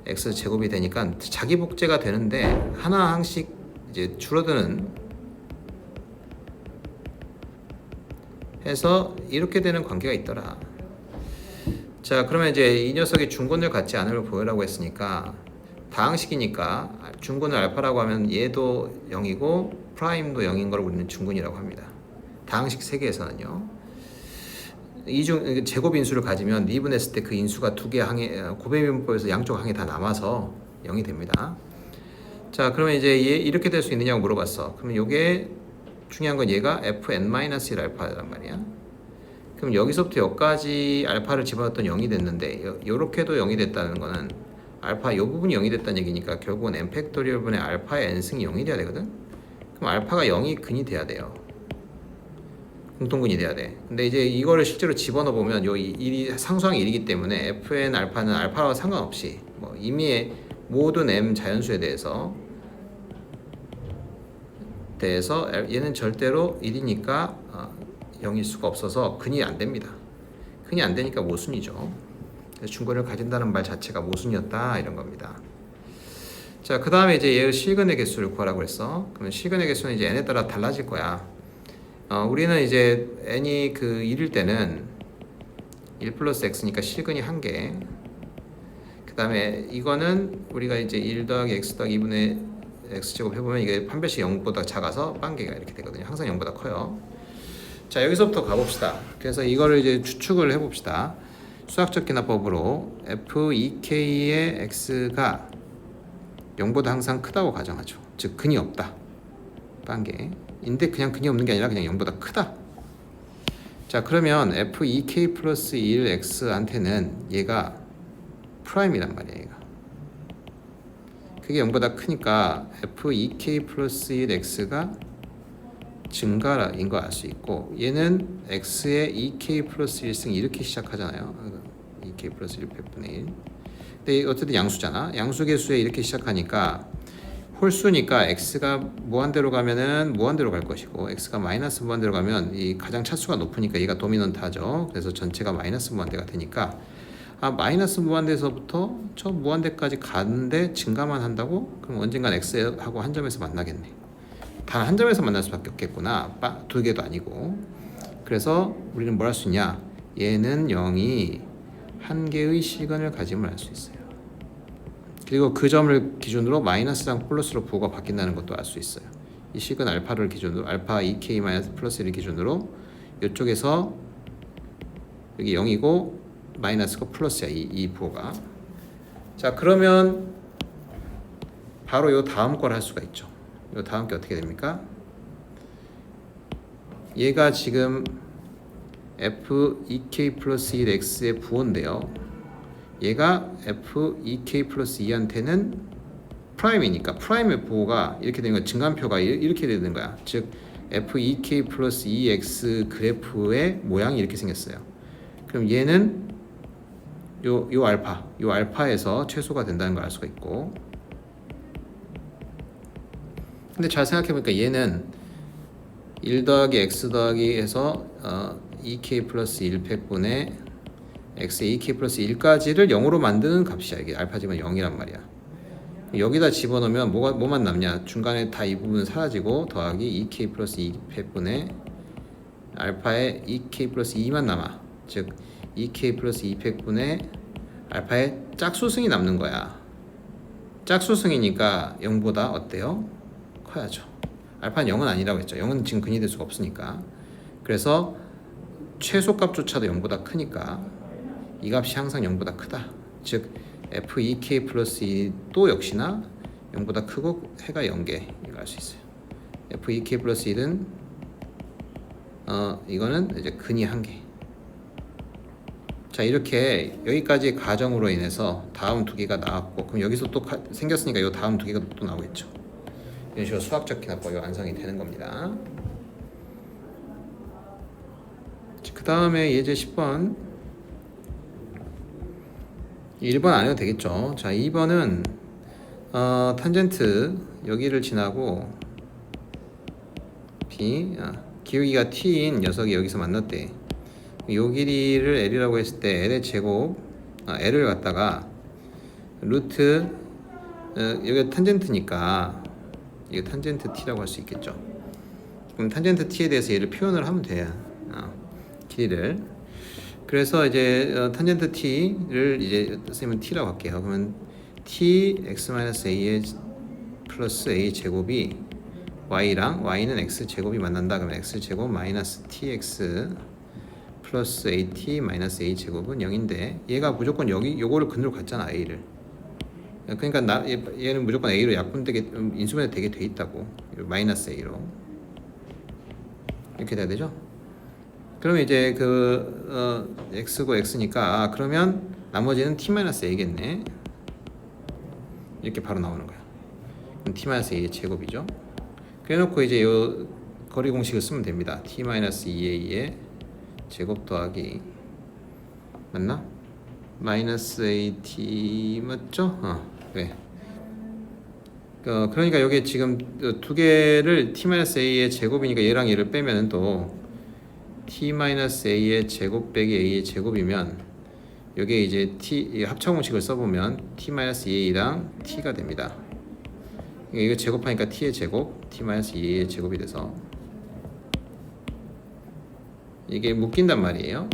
x 제곱이 되니까 자기 복제가 되는데 하나 항씩 이제 줄어드는 해서 이렇게 되는 관계가 있더라. 자, 그러면 이제 이 녀석이 중근을 갖지 않음을 보여라고 했으니까 다항식이니까 중근을 알파라고 하면 얘도 0이고 프라임도 0인 걸 우리는 중근이라고 합니다. 다항식 세계에서는요. 이중 제곱 인수를 가지면 미분했을 때 그 인수가 두 개 항에 고배미분법에서 양쪽 항에 다 남아서 0이 됩니다. 자, 그러면 이제 얘 이렇게 될 수 있느냐고 물어봤어. 그러면 이게 중요한 건 얘가 fn-1 알파란 말이야. 그럼 여기서부터 여기까지 알파를 집어넣었던 0이 됐는데 요렇게도 0이 됐다는 거는 알파 요 부분이 0이 됐다는 얘기니까 결국은 n 팩토리얼 분의 알파의 n승이 0이 돼야 되거든. 그럼 알파가 0이 근이 돼야 돼요. 공통근이 돼야 돼. 근데 이제 이거를 실제로 집어넣어 보면 요 1이 상수항이 1이기 때문에 fn 알파는 알파와 상관없이 뭐 임의의 모든 m 자연수에 대해서 얘는 절대로 1이니까 0일 수가 없어서 근이 안 됩니다. 근이 안 되니까 모순이죠. 그래서 중근을 가진다는 말 자체가 모순이었다 이런 겁니다. 자, 그 다음에 이제 얘의 실근의 개수를 구하라고 했어. 그러면 실근의 개수는 이제 n에 따라 달라질 거야. 우리는 이제 n이 1일 때는 1 플러스 x니까 실근이 1개. 그 다음에 이거는 우리가 이제 1 더하기 x 더하기 2분의 x제곱 해보면 이게 판별식 0보다 작아서 빵개가 이렇게 되거든요. 항상 0보다 커요. 자, 여기서부터 가봅시다. 그래서 이거를 이제 추측을 해봅시다. 수학적 기납법으로 f(2k의 x가 0보다 항상 크다고 가정하죠. 즉 근이 없다. 딴 인데 그냥 근이 없는 게 아니라 그냥 0보다 크다. 자, 그러면 f(2k 플러스 1x한테는 얘가 프라임이란 말이야. 얘가 그게 0보다 크니까 f(2k 플러스 1x가 증가인 거 알 수 있고, 얘는 x의 2k 플러스 1승 이렇게 시작하잖아요. 2k 플러스 1 100분의 1. 근데 어쨌든 양수잖아. 양수계수에 이렇게 시작하니까 홀수니까 x가 무한대로 가면은 무한대로 갈 것이고, x가 마이너스 무한대로 가면 이 가장 차수가 높으니까 얘가 도미넌트하죠. 그래서 전체가 마이너스 무한대가 되니까 마이너스 무한대에서부터 저 무한대까지 가는데 증가만 한다고? 그럼 언젠간 x하고 한 점에서 만나겠네. 단 한 점에서 만날 수밖에 없겠구나. 두 개도 아니고. 그래서 우리는 뭘 할 수 있냐? 얘는 0이 한 개의 시간을 가짐을 알 수 있어요. 그리고 그 점을 기준으로 마이너스랑 플러스로 부호가 바뀐다는 것도 알 수 있어요. 이 식은 알파를 기준으로, 알파 2k 마이너스 플러스 1을 기준으로 이쪽에서 여기 0이고 마이너스가 플러스야. 이 부호가. 자, 그러면 바로 요 다음 걸 할 수가 있죠. 요 다음 게 어떻게 됩니까? 얘가 지금 f(2k 플러스 1x의 부호인데요. 얘가 f(2k 플러스 2한테는 프라임이니까 프라임의 부호가 이렇게 되는 거야. 증간표가 이렇게 되는 거야. 즉 f(2k 플러스 2x 그래프의 모양이 이렇게 생겼어요. 그럼 얘는 요 알파에서 최소가 된다는 걸 알 수가 있고, 근데 잘 생각해보니까 얘는 1 더하기 x 더하기 해서 2k 플러스 1 팩분의 x의 2k 플러스 1까지를 0으로 만드는 값이야. 이게 알파지만 0이란 말이야. 여기다 집어넣으면 뭐만 남냐? 중간에 다 이 부분은 사라지고 더하기 2k 플러스 2 팩분의 알파의 2k 플러스 2만 남아. 즉 2k 플러스 2 팩분의 알파의 짝수승이 남는 거야. 짝수승이니까 0보다 어때요? 커야죠. 알파는 0은 아니라고 했죠. 0은 지금 근이 될 수가 없으니까. 그래서 최소값조차도 0보다 크니까 이 값이 항상 0보다 크다. 즉 f(2k 플러스 2도 역시나 0보다 크고 해가 0개 이걸 알 수 있어요. f(2k 플러스 1은 이거는 이제 근이 1개. 자, 이렇게 여기까지 가정으로 인해서 다음 두 개가 나왔고, 그럼 여기서 또 생겼으니까 이 다음 두 개가 또 나오겠죠. 이런 식으로 수학적 기납법이 완성이 되는 겁니다. 그 다음에 예제 10번 1번 안 해도 되겠죠. 자, 2번은 탄젠트 여기를 지나고 B 기울기가 t인 녀석이 여기서 만났대. 요 길이를 L이라고 했을 때 L의 제곱 L을 갖다가 루트 여기가 탄젠트니까 이거 탄젠트 t라고 할 수 있겠죠. 그럼 탄젠트 t에 대해서 얘를 표현을 하면 돼요. 길이를. 그래서 이제 탄젠트 t를 이제 쓰면 t라고 할게요. 그러면 t x-a의 플러스 a 제곱이 y랑 y는 x 제곱이 만난다. 그러면 x 제곱 마이너스 tx 플러스 at 마이너스 a 제곱은 0인데 얘가 무조건 여기 요거를 근으로 갔잖아. a를. 그러니까 얘는 무조건 a로 약분되게 인수분해 되게 돼 있다고. 마이너스 a로 이렇게 돼야 되죠. 그러면 이제 x고 x니까 그러면 나머지는 t-a겠네. 이렇게 바로 나오는 거야. 그럼 t-a의 제곱이죠. 그래놓고 이제 요 거리 공식을 쓰면 됩니다. t-2a의 제곱 더하기 맞나? 마이너스 at 맞죠? 그래. 그러니까 여기 지금 두 개를 t-a의 제곱이니까 얘랑 얘를 빼면 또 t-a의 제곱 빼기 a의 제곱이면 여기에 이제 t 합차 공식을 써보면 t-2a랑 t가 됩니다. 이거 제곱하니까 t의 제곱, t-2a의 제곱이 돼서 이게 묶인단 말이에요.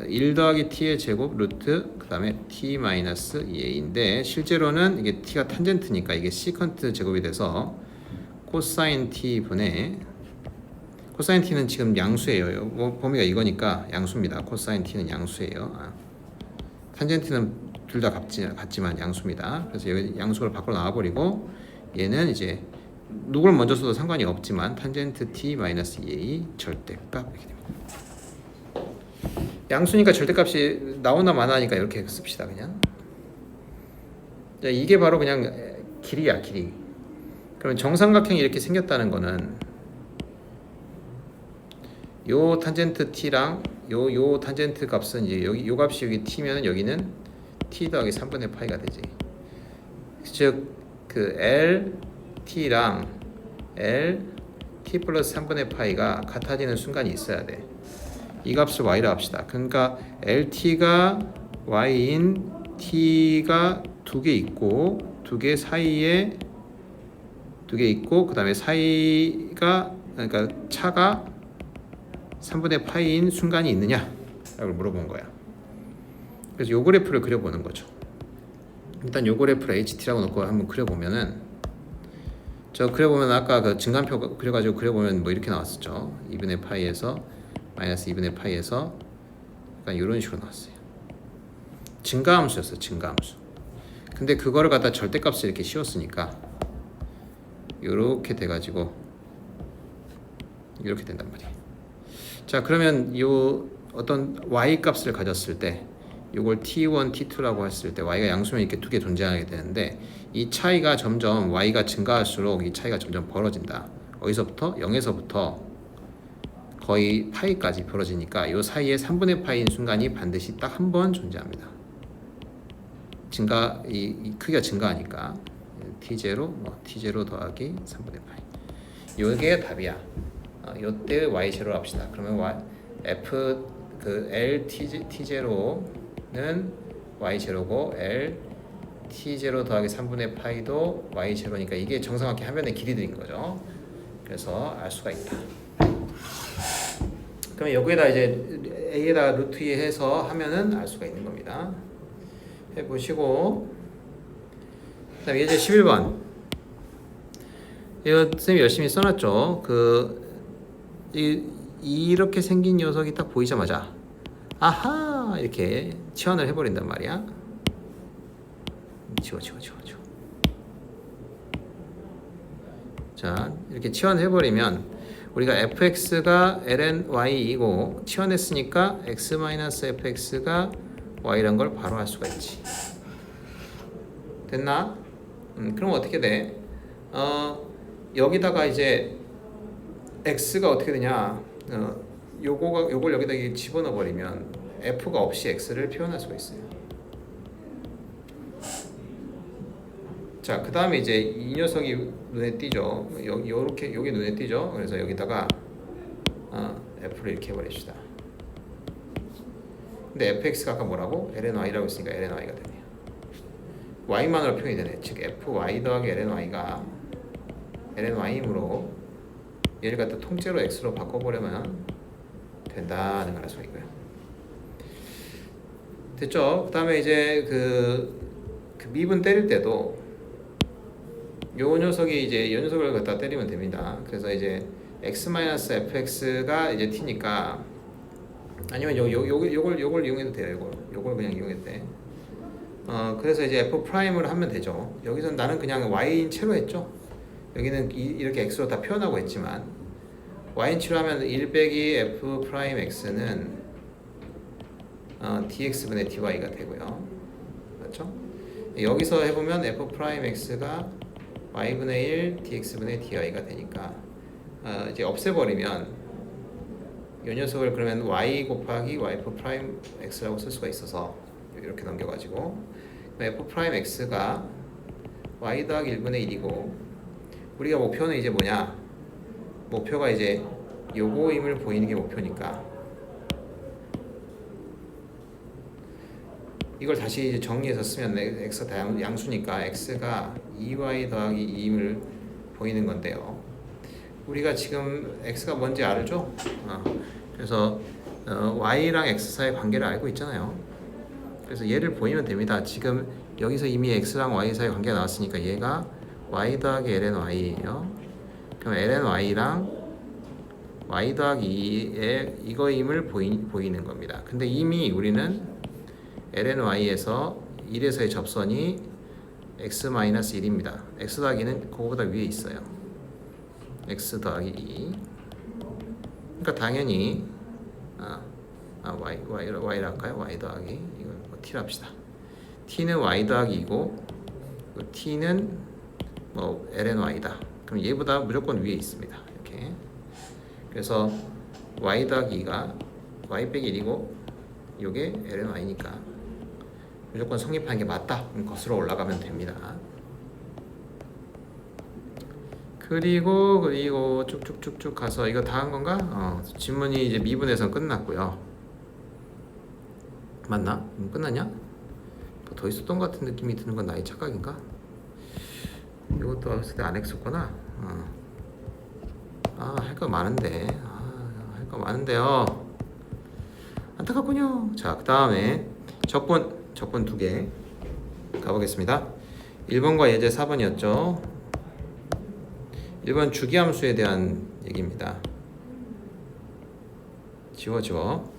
1 더하기 t의 제곱 루트 그 다음에 t-2a인데 실제로는 이게 t가 탄젠트니까 이게 시컨트 제곱이 돼서 코사인 t 분의 코사인 t는 지금 양수예요. 뭐 범위가 이거니까 양수입니다. 코사인 t는 양수예요. 탄젠트는 둘 다 같지만 양수입니다. 그래서 여기 양수를 밖으로 나와버리고 얘는 이제 누굴 먼저 써도 상관이 없지만 탄젠트 t 마이너스 2a 절대값 이렇게 됩니다. 양수니까 절대값이 나오나 마나니까 이렇게 씁시다 그냥. 자, 이게 바로 그냥 길이야 길이. 그러면 정삼각형이 이렇게 생겼다는 거는 요 탄젠트 t랑 요 탄젠트 값은 이제 여기 요 값이 여기 t면은 여기는 t 더하기 3분의 파이가 되지. 즉 그 l t랑 l t 플러스 3분의 파이가 같아지는 순간이 있어야 돼. 이 값을 y라 합시다. 그러니까 LT가 y인 t가 두 개 있고 두 개 사이에 두 개 있고 그 다음에 사이가 그러니까 차가 3분의 파이인 순간이 있느냐 라고 물어본 거야. 그래서 요 그래프를 그려보는 거죠. 일단 요 그래프를 HT라고 놓고 한번 그려보면은 저 그려보면 아까 그 증간표 그려가지고 그려보면 뭐 이렇게 나왔었죠. 2분의 파이에서 마이너스 2분의 파이에서 약간 이런 식으로 나왔어요. 증가함수였어요. 증가함수. 근데 그거를 갖다 절대값을 이렇게 씌웠으니까 이렇게 돼가지고 이렇게 된단 말이에요. 자 그러면 요 어떤 y 값을 가졌을 때 요걸 t1, t2라고 했을 때 y가 양수면 이렇게 두 개 존재하게 되는데 이 차이가 점점 y가 증가할수록 이 차이가 점점 벌어진다. 어디서부터? 0에서부터 거의 파이까지 벌어지니까 요 사이에 3분의 파이인 순간이 반드시 딱 한 번 존재합니다. 증가 이 크기가 증가하니까 t0 t0 더하기 3분의 파이. 요게 답이야. 요때 y0로 합시다. 그러면 f 그 l t0는 y0고 l t0 더하기 3분의 파이도 y0니까 이게 정상각형 화면의 길이들인 거죠. 그래서 알 수가 있다. 그럼 여기에다 이제 a에다 루트 2 해서 하면은 알 수가 있는 겁니다. 해보시고 그다음에 이제 11번 이거 쌤이 열심히 써놨죠. 이렇게 생긴 녀석이 딱 보이자마자 아하 이렇게 치환을 해버린단 말이야. 지워. 자 이렇게 치환해버리면 우리가 fx가 ln y이고 치환했으니까 x-fx가 y란 걸 바로 알 수가 있지. 됐나? 그럼 어떻게 돼? 여기다가 이제 x가 어떻게 되냐? 요걸 여기다 집어넣어 버리면 f가 없이 x를 표현할 수가 있어요. 자, 그 다음에 이제 이 녀석이 눈에 띄죠. 요렇게 여기 눈에 띄죠. 그래서 여기다가 f를 이렇게 해버립시다. 근데 fx가 아까 뭐라고? lny라고 했으니까 lny가 되네요. y만으로 표현이 되네. 즉 fy 더하기 lny가 lny이므로 얘를 갖다 통째로 x로 바꿔보려면 된다는 걸 알 수가 있고요. 됐죠? 그 다음에 이제 그 미분 때릴 때도 요 녀석이 이제 요 녀석을 갖다 때리면 됩니다. 그래서 이제 x-fx가 이제 t니까 아니면 요걸 이용해도 돼요. 요걸 그냥 이용해도 돼. 그래서 이제 f'을 하면 되죠. 여기서 나는 그냥 y인 채로 했죠. 여기는 이렇게 x로 다 표현하고 했지만 y인 채로 하면 1 빼기 f'x는 dx분의 dy가 되고요. 맞죠? 여기서 해보면 f'x가 y분의 1 dx분의 dy가 되니까 이제 없애버리면 이 녀석을 그러면 y 곱하기 y'x라고 쓸 수가 있어서 이렇게 넘겨가지고 f'x가 y 더하기 1분의 1이고 우리가 목표는 이제 뭐냐? 목표가 이제 요거임을 보이는 게 목표니까 이걸 다시 이제 정리해서 쓰면 x가 다 양수니까 x가 2y 더하기 2임을 보이는 건데요. 우리가 지금 x가 뭔지 알죠? 그래서 y랑 x 사이의 관계를 알고 있잖아요. 그래서 얘를 보이면 됩니다. 지금 여기서 이미 x랑 y 사이의 관계가 나왔으니까 얘가 y 더하기 ln y예요. 그럼 ln y랑 y 더하기 2의 이거임을 보이는 겁니다. 근데 이미 우리는 ln y에서 1에서의 접선이 x-1입니다. x 더하기는 그거보다 위에 있어요. x 더하기 2. 그러니까 당연히 y를 할까요? y 더하기 이걸 뭐 t로 합시다. t는 y 더하기 2고 t는 뭐 ln y다. 그럼 얘보다 무조건 위에 있습니다. 이렇게. 그래서 y 더하기 2가 y 빼기 1이고 요게 ln y니까 무조건 성립하는 게 맞다. 거슬러 올라가면 됩니다. 그리고 쭉쭉쭉쭉 가서 이거 다 한 건가? 지문이 이제 미분에서 끝났고요. 맞나? 끝났냐? 더 있었던 것 같은 느낌이 드는 건 나의 착각인가? 이것도 했을 때 안 했었구나. 할 거 많은데. 할 거 많은데요. 안타깝군요. 자, 그 다음에 적분 2개 가보겠습니다. 1번과 예제 4번이었죠. 1번 주기함수에 대한 얘기입니다. 지워.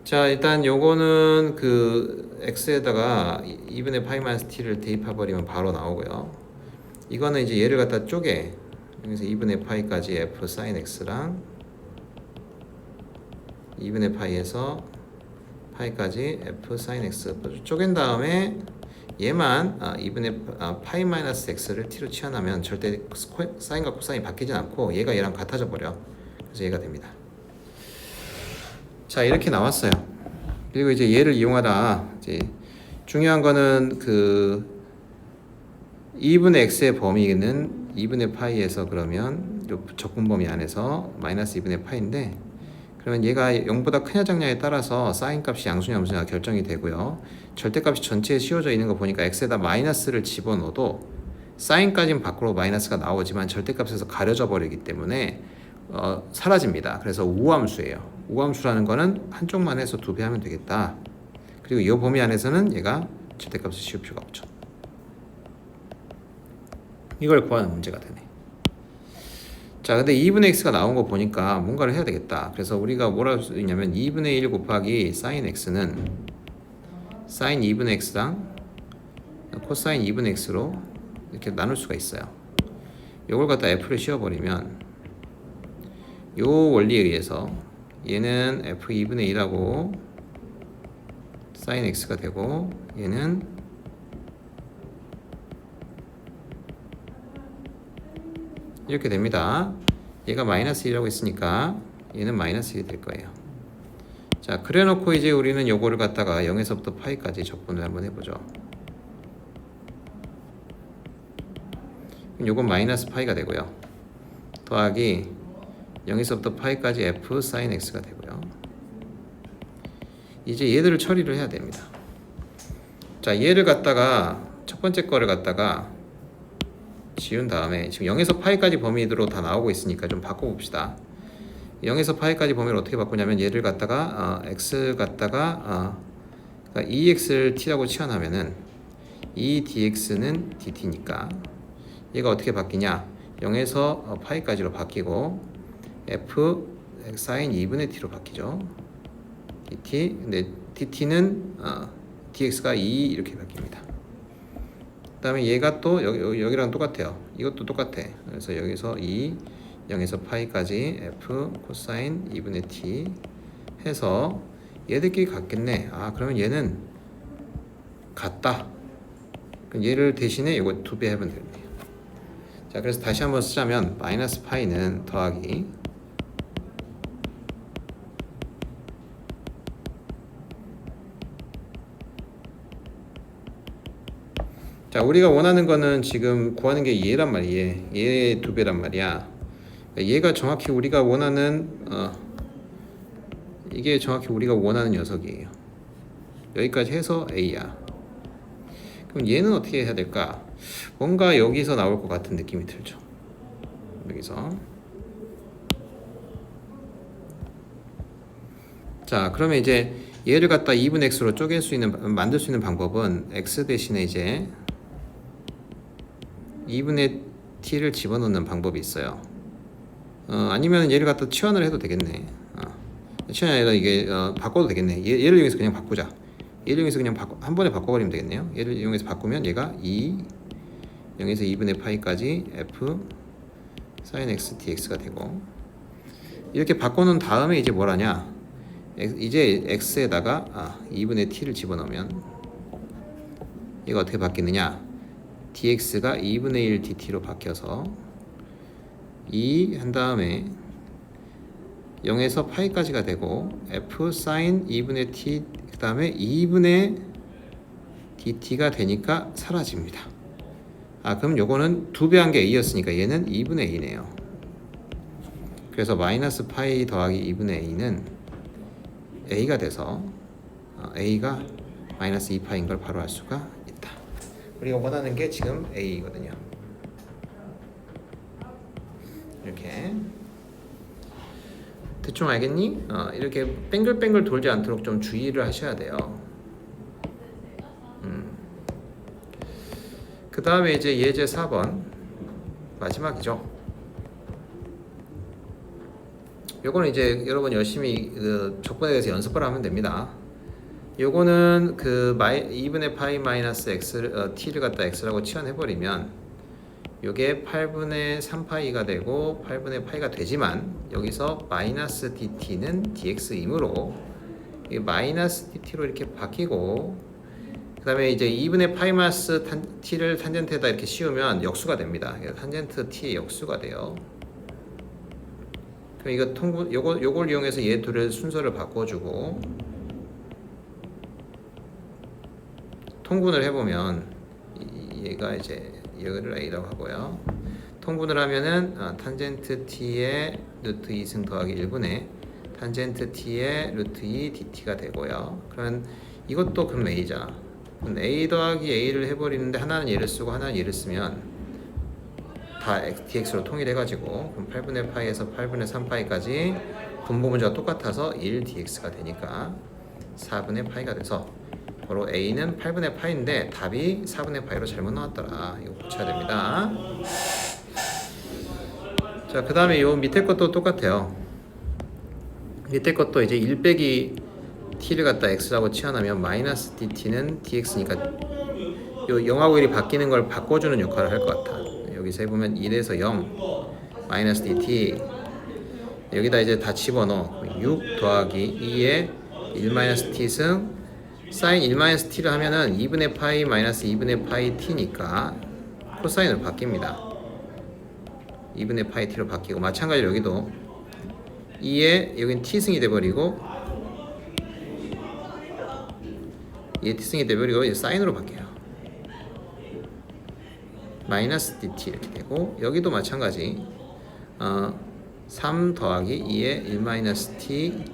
자, 일단 요거는 그 x에다가 2분의 파이 마이너스 t를 대입해 버리면 바로 나오고요. 이거는 이제 얘를 갖다 쪼개. 여기서 2분의 파이까지 f sin x랑 2분의 파이에서 파이까지 f sin x 쪼갠 다음에 얘만 2분의 파이 마이너스 x를 t로 치환하면 절대 사인과 코사인이 바뀌지 않고 얘가 얘랑 같아져 버려. 그래서 얘가 됩니다. 자, 이렇게 나왔어요. 그리고 이제 얘를 이용하다 이제 중요한 거는 그 2분의 x의 범위는 2분의 파이에서 그러면 요 적분 범위 안에서 마이너스 2분의 파이인데 그러면 얘가 0보다 크냐 작냐에 따라서 사인 값이 양수냐 함수냐 결정이 되고요. 절대값이 전체에 씌워져 있는 거 보니까 x에다 마이너스를 집어넣어도 사인까지는 밖으로 마이너스가 나오지만 절대값에서 가려져 버리기 때문에 사라집니다. 그래서 우함수예요. 우함수라는 거는 한쪽만 해서 2배 하면 되겠다. 그리고 이 범위 안에서는 얘가 절대값을 씌울 필요가 없죠. 이걸 구하는 문제가 되네. 자, 근데 2분의 x가 나온 거 보니까 뭔가를 해야 되겠다. 그래서 우리가 뭐라 할 수 있냐면 2분의 1 곱하기 sin x는 sin 2분의 x랑 코사인 2분의 x로 이렇게 나눌 수가 있어요. 요걸 갖다 f를 씌워버리면 요 원리에 의해서 얘는 f 2분의 1하고 sin x가 되고 얘는 이렇게 됩니다. 얘가 마이너스 1이라고 했으니까 얘는 마이너스 1이 될 거예요. 자, 그래 놓고 이제 우리는 요거를 갖다가 0에서부터 파이까지 적분을 한번 해보죠. 그럼 요건 마이너스 파이가 되고요. 더하기 0에서부터 파이까지 f sin x가 되고요. 이제 얘들을 처리를 해야 됩니다. 자, 얘를 갖다가 첫 번째 거를 갖다가 지운 다음에 지금 0에서 파이까지 범위로 다 나오고 있으니까 좀 바꿔봅시다. 0에서 파이까지 범위를 어떻게 바꾸냐면 얘를 갖다가 x 갖다가 그러니까 2x를 t라고 치환하면은 2dx는 dt니까 얘가 어떻게 바뀌냐 0에서 파이까지로 바뀌고 f sin 2분의 t로 바뀌죠. dt 근데 dt는 dx가 2 이렇게 바뀝니다. 그 다음에 얘가 또 여기랑 똑같아요. 이것도 똑같아. 그래서 여기서 0에서 파이까지 f 코사인 2분의 t 해서 얘들끼리 같겠네. 그러면 얘는 같다. 그럼 얘를 대신에 이거 2배 하면 됩니다. 자, 그래서 다시 한번 쓰자면 마이너스 파이는 더하기 자, 우리가 원하는 거는 지금 구하는 게 얘란 말이에요. 얘의 2배란 말이야. 얘가 정확히 우리가 원하는 이게 정확히 우리가 원하는 녀석이에요. 여기까지 해서 A야. 그럼 얘는 어떻게 해야 될까? 뭔가 여기서 나올 것 같은 느낌이 들죠. 여기서. 자, 그러면 이제 얘를 갖다 2분의 x로 만들 수 있는 방법은 x 대신에 이제 2분의 t를 집어넣는 방법이 있어요. 아니면 얘를 갖다 치환을 해도 되겠네. 치환이 아니라 이게 바꿔도 되겠네. 얘를 이용해서 그냥 바꾸자. 얘를 이용해서 그냥 한 번에 바꿔버리면 되겠네요. 얘를 이용해서 바꾸면 얘가 0에서 2분의 파이까지 f sin x dx가 되고, 이렇게 바꿔놓은 다음에 이제 뭘 하냐, 이제 x에다가 2분의 t를 집어넣으면 얘가 어떻게 바뀌느냐, dx가 2분의 1 dt로 바뀌어서 2 한 다음에 0에서 파이까지가 되고 f sin 2분의 t 그 다음에 2분의 dt가 되니까 사라집니다. 그럼 요거는 2배 한 게 a였으니까 얘는 2분의 a네요. 그래서 마이너스 파이 더하기 2분의 a는 a가 돼서 a가 마이너스 2파인 걸 바로 알 수가 있다. 우리가 원하는 게 지금 a거든요. 이렇게 대충 알겠니? 이렇게 뱅글뱅글 돌지 않도록 좀 주의를 하셔야 돼요. 그 다음에 이제 예제 4번 마지막이죠. 요거는 이제 여러분 열심히 조건에 대해서 연습을 하면 됩니다. 요거는 2분의 파이 마이너스 x t를 갖다 x라고 치환해버리면 요게 8분의 3파이가 되고 8분의 파이가 되지만, 여기서 마이너스 dt는 dx이므로 이 마이너스 dt로 이렇게 바뀌고, 그 다음에 이제 2분의 파이 마이너스 t를 탄젠트에다 이렇게 씌우면 역수가 됩니다. 탄젠트 t의 역수가 돼요. 그럼 이거 요걸 이용해서 얘 둘의 순서를 바꿔주고 통분을 해보면 얘가 이제 얘를 a라고 하고요. 통분을 하면은 탄젠트 t의 루트 2승 더하기 1분의 탄젠트 t의 루트 2 dt가 되고요. 그러면 이것도 그럼 a잖아. 그럼 a 더하기 a를 해버리는데 하나는 얘를 쓰고 하나는 얘를 쓰면 다 dx로 통일해가지고, 그럼 8분의 파이에서 8분의 3파이까지 분모 문제가 똑같아서 1 dx가 되니까 4분의 파이가 돼서 바로 a는 8분의 파이인데 답이 4분의 파이로 잘못 나왔더라. 이거 고쳐야 됩니다. 자, 그 다음에 요 밑에 것도 똑같아요. 밑에 것도 이제 1 빼기 t를 갖다 x라고 치환하면 마이너스 dt는 dx니까 요 0하고 1이 바뀌는 걸 바꿔주는 역할을 할 것 같아. 여기서 해보면 1에서 0 마이너스 dt, 여기다 이제 다 집어넣어. 6 더하기 2에 1 마이너스 t승 사인 1 마이너스 t를 하면은 2분의 파이 마이너스 2분의 파이 t니까 코사인으로 바뀝니다. 2분의 파이 t로 바뀌고, 마찬가지로 여기도 2에 여긴 t승이 돼버리고 2에 t승이 돼버리고 이제 사인으로 바뀌어요. 마이너스 dt 이렇게 되고, 여기도 마찬가지 3 더하기 2에 1 마이너스 t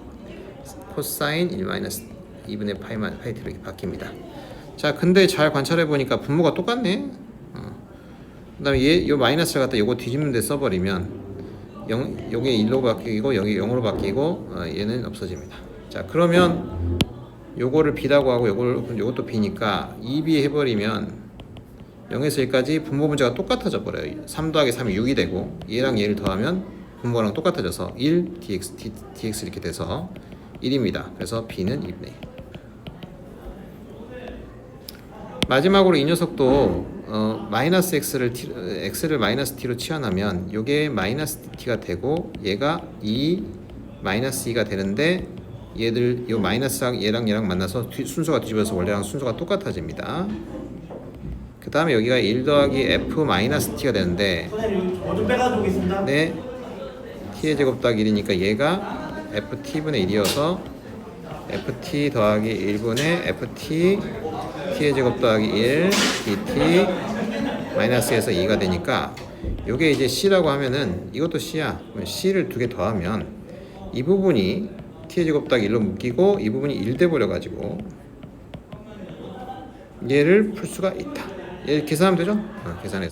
코사인 1 마이너스 2분의 파이 t로 이렇게 바뀝니다. 자, 근데 잘 관찰해 보니까 분모가 똑같네. 그 다음에 요 마이너스를 갖다 요거 뒤집는 데 써버리면 여기 1로 바뀌고 여기 0으로 바뀌고 얘는 없어집니다. 자, 그러면 요거를 b라고 하고 요것도 b니까 2b 해버리면 0에서 1까지 분모 문제가 똑같아져 버려요. 3 더하기 3이 6이 되고 얘랑 얘를 더하면 분모랑 똑같아져서 1 dx 이렇게 돼서 1입니다. 그래서 b는 2분의 1. 마지막으로 이 녀석도 마이너스 x를 마이너스 t로 치환하면 요게 마이너스 dt가 되고 얘가 2 마이너스 2가 되는데, 얘들 요 마이너스랑 얘랑 만나서 순서가 뒤집어서 원래랑 순서가 똑같아집니다. 그 다음에 여기가 1 더하기 f 마이너스 t가 되는데, 네, t의 제곱 더하기 1이니까 얘가 ft분의 1이어서 ft 더하기 1분의 ft t의 제곱 더하기 1 dt 마이너스에서 2가 되니까 요게 이제 c라고 하면은 이것도 c야. c를 두 개 더하면 이 부분이 t의 제곱 더하기 1로 묶이고 이 부분이 1 돼버려 가지고 얘를 풀 수가 있다. 얘 계산하면 되죠? 계산해서